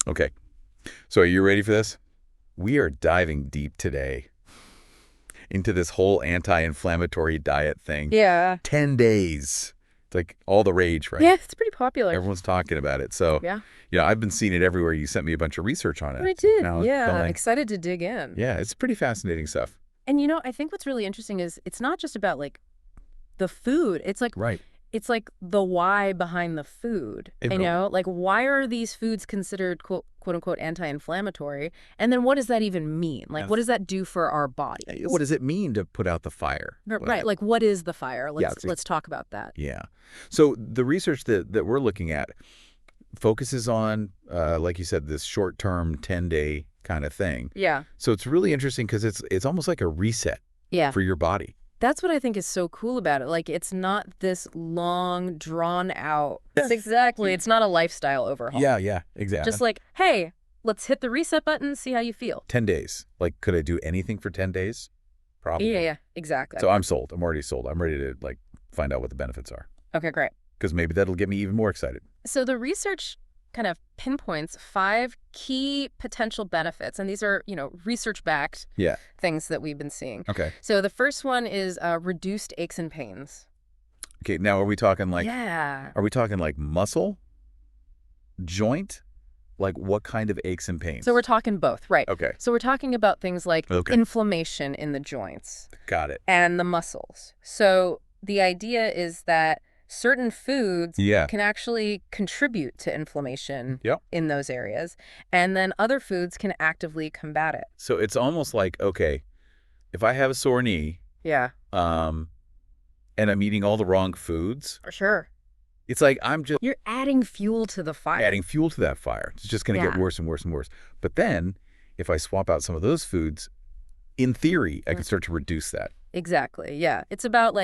Okay. So are you ready for this? We are diving deep today into this whole anti-inflammatory diet thing. Yeah. 10 days. It's like all the rage, right? Yeah, it's pretty popular. Everyone's talking about it. So, Yeah. I've been seeing it everywhere. You sent me a bunch of research on it. I did. Now, Yeah. going, Excited to dig in. yeah, it's pretty fascinating stuff. And I think what's really interesting is it's not just about like the food. Right. It's like the why behind the food. Like why are these foods considered quote unquote anti-inflammatory? And then what does that even mean? Like what does that do for our bodies? What does it mean to put out the fire? Right. Like what is the fire? Let's talk about that. Yeah. So the research that we're looking at focuses on, like you said, this short-term 10-day kind of thing. Yeah. So it's really interesting because it's almost like a reset for your body. That's what I think is so cool about it. Like, it's not this long, drawn out. Exactly. It's not a lifestyle overhaul. Yeah, exactly. Just like, hey, let's hit the reset button, see how you feel. 10 days. Like, could I do anything for 10 days? Probably. Yeah, exactly. So I'm sold. I'm already sold. I'm ready to, find out what the benefits are. Okay, great. Because maybe that'll get me even more excited. So the research kind of pinpoints 5 key potential benefits. And these are, research-backed things that we've been seeing. Okay. So the first one is reduced aches and pains. Okay, now are we talking are we talking like muscle, joint? Like what kind of aches and pains? So we're talking both, right? Okay. So we're talking about things like inflammation in the joints. Got it. And the muscles. So the idea is that certain foods can actually contribute to inflammation in those areas, and then other foods can actively combat it. So it's almost like, okay, if I have a sore knee, and I'm eating all the wrong foods, Sure. it's like You're adding fuel to the fire. adding fuel to that fire. It's just going to get worse and worse and worse. But then, if I swap out some of those foods, in theory, I can start to reduce that. Exactly, yeah. It's about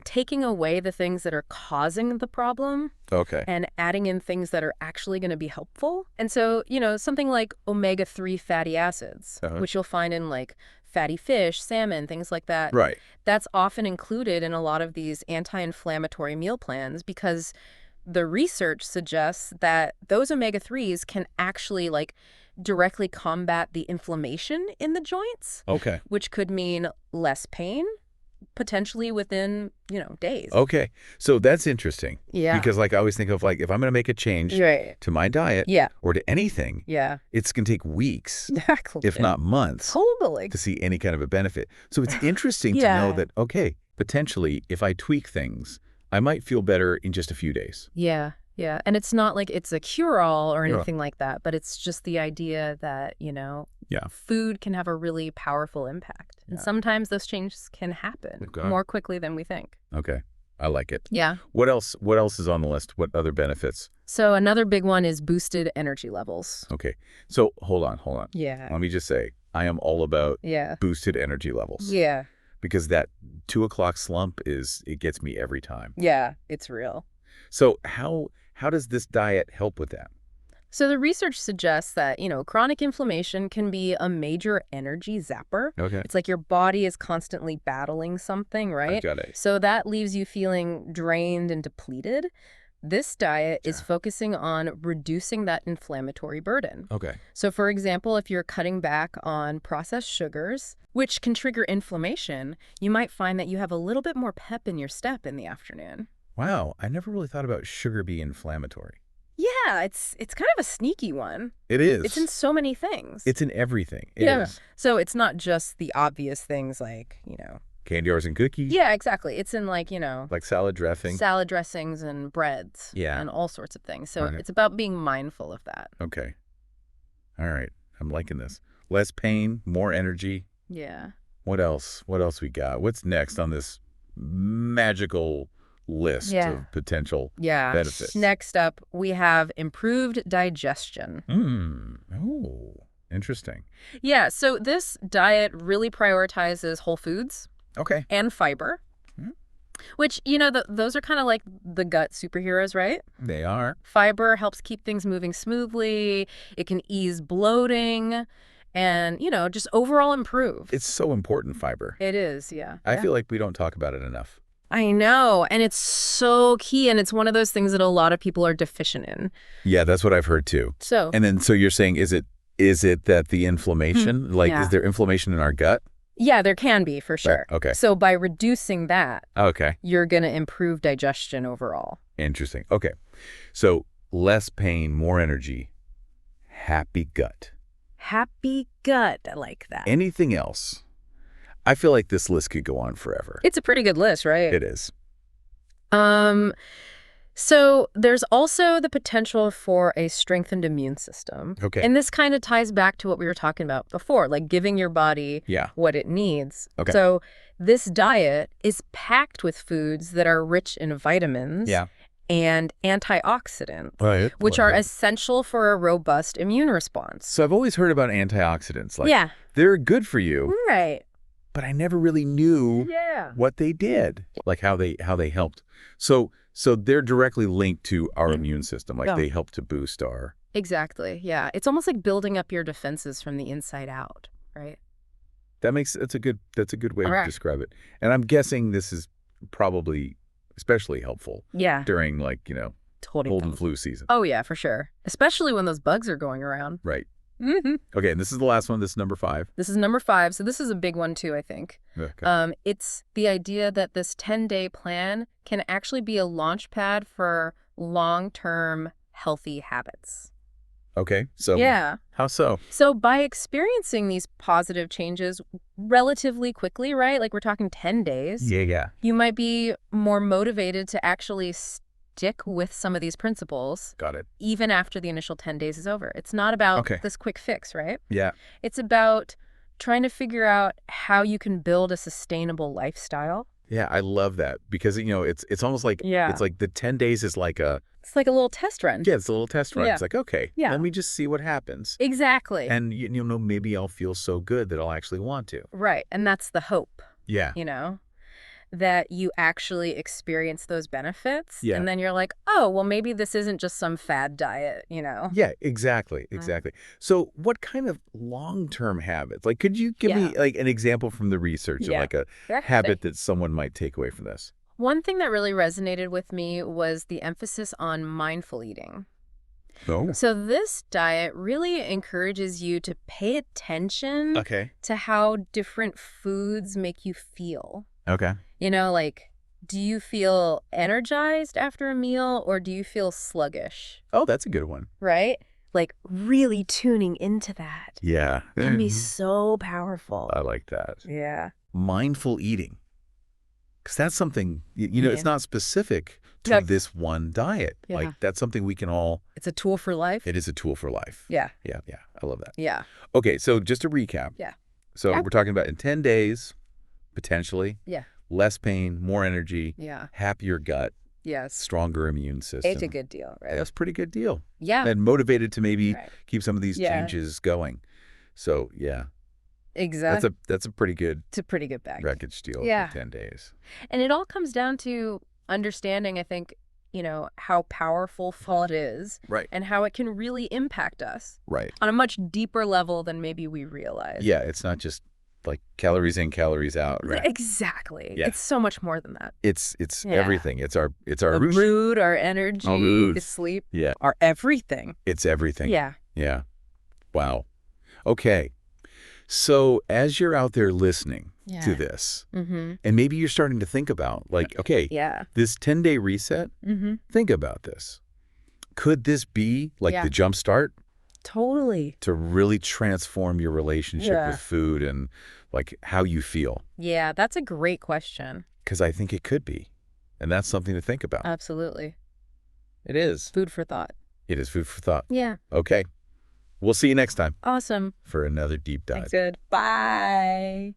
taking away the things that are causing the problem and adding in things that are actually going to be helpful. And so, something like omega-3 fatty acids, which you'll find in fatty fish, salmon, things like that. Right. That's often included in a lot of these anti-inflammatory meal plans because the research suggests that those omega-3s can actually directly combat the inflammation in the joints. Okay. Which could mean less pain, potentially within, days. Okay. So that's interesting. Yeah. Because I always think of if I'm going to make a change to my diet or to anything, it's going to take weeks, if not months, to see any kind of a benefit. So it's interesting to know that, okay, potentially if I tweak things, I might feel better in just a few days. Yeah. And it's not like it's a cure-all or anything like that, but it's just the idea that, food can have a really powerful impact. And sometimes those changes can happen more quickly than we think. Okay. I like it. Yeah. What else is on the list? What other benefits? So another big one is boosted energy levels. Okay. So hold on. Yeah. Let me just say, I am all about boosted energy levels. Yeah. Because that 2 o'clock slump it gets me every time. Yeah, it's real. So how does this diet help with that? So the research suggests that, chronic inflammation can be a major energy zapper. Okay. It's like your body is constantly battling something, right? Got it. So that leaves you feeling drained and depleted. This diet is focusing on reducing that inflammatory burden. Okay. So for example, if you're cutting back on processed sugars, which can trigger inflammation, you might find that you have a little bit more pep in your step in the afternoon. Wow, I never really thought about sugar being inflammatory. Yeah, it's kind of a sneaky one. It is. It's in so many things. It's in everything. It is. So it's not just the obvious things candy bars and cookies. Yeah, exactly. It's in like salad dressing. Salad dressings and breads. Yeah. And all sorts of things. So it's about being mindful of that. Okay. All right. I'm liking this. Less pain, more energy. Yeah. What else? What else we got? What's next on this magical list of potential benefits? Next up, we have improved digestion. Oh, interesting. Yeah, so this diet really prioritizes whole foods and fiber, which, those are kind of like the gut superheroes, right? They are. Fiber helps keep things moving smoothly. It can ease bloating and, just overall improve. It's so important, fiber. It is, yeah. I feel like we don't talk about it enough. I know. And it's so key. And it's one of those things that a lot of people are deficient in. Yeah, that's what I've heard too. So you're saying, is it that the inflammation, is there inflammation in our gut? Yeah, there can be, for sure. Right. Okay. So by reducing that, you're going to improve digestion overall. Interesting. Okay. So less pain, more energy, happy gut. Happy gut. I like that. Anything else? I feel like this list could go on forever. It's a pretty good list, right? It is. So there's also the potential for a strengthened immune system. Okay. And this kind of ties back to what we were talking about before, like giving your body what it needs. Okay. So this diet is packed with foods that are rich in vitamins and antioxidants, which are essential for a robust immune response. So I've always heard about antioxidants. They're good for you. Right. But I never really knew what they did, like how they helped. So they're directly linked to our immune system, they help to boost our... Exactly, yeah. It's almost like building up your defenses from the inside out, right? That's a good way to describe it. And I'm guessing this is probably especially helpful during cold and flu season. Oh yeah, for sure. Especially when those bugs are going around. Right. Okay, and this is the last one. This is number 5. This is number 5. So this is a big one too, I think. Okay. It's the idea that this 10-day plan can actually be a launch pad for long-term healthy habits. Okay, so how so? So by experiencing these positive changes relatively quickly, right? Like we're talking 10 days. Yeah. You might be more motivated to actually stick with some of these principles. Got it. Even after the initial 10 days is over. It's not about this quick fix, right? Yeah. It's about trying to figure out how you can build a sustainable lifestyle. Yeah, I love that because it's almost like it's like the 10 days is like a... It's like a little test run. Yeah, it's a little test run. It's like, okay, let me just see what happens. Exactly. And maybe I'll feel so good that I'll actually want to. Right. And that's the hope. Yeah. That you actually experience those benefits. Yeah. And then you're like, oh, well, maybe this isn't just some fad diet, Yeah, exactly. So what kind of long-term habits? Like, could you give me an example from the research of a habit that someone might take away from this? One thing that really resonated with me was the emphasis on mindful eating. Oh. So this diet really encourages you to pay attention to how different foods make you feel. Okay. Do you feel energized after a meal or do you feel sluggish? Oh, that's a good one. Right? Like really tuning into that. Yeah. Can be so powerful. I like that. Yeah. Mindful eating. Because that's something, it's not specific to this one diet. Yeah. Like that's something we can all... It's a tool for life. It is a tool for life. Yeah. Yeah. I love that. Yeah. Okay, so just to recap. Yeah. So we're talking about in 10 days, potentially. Yeah. Less pain, more energy. Yeah. Happier gut. Yes. Stronger immune system. It's a good deal, right? That's a pretty good deal. Yeah. And motivated to maybe keep some of these changes going. So, yeah. Exactly. That's a pretty good... It's a pretty good package deal for 10 days. And it all comes down to understanding, I think, how powerful thought is. Right. And how it can really impact us. Right. On a much deeper level than maybe we realize. Yeah, it's not just like calories in, calories out, right? Exactly. Yeah. It's so much more than that. It's everything. It's our mood, our energy, mood. The sleep. Yeah. Our everything. It's everything. Yeah. Yeah. Wow. Okay. So as you're out there listening to this, and maybe you're starting to think about this 10-day reset, think about this. Could this be like the jumpstart? Totally. To really transform your relationship with food and like how you feel. Yeah, that's a great question. Because I think it could be. And that's something to think about. Absolutely. It is. Food for thought. It is food for thought. Yeah. Okay. We'll see you next time. Awesome. For another deep dive. Thanks, good. Bye.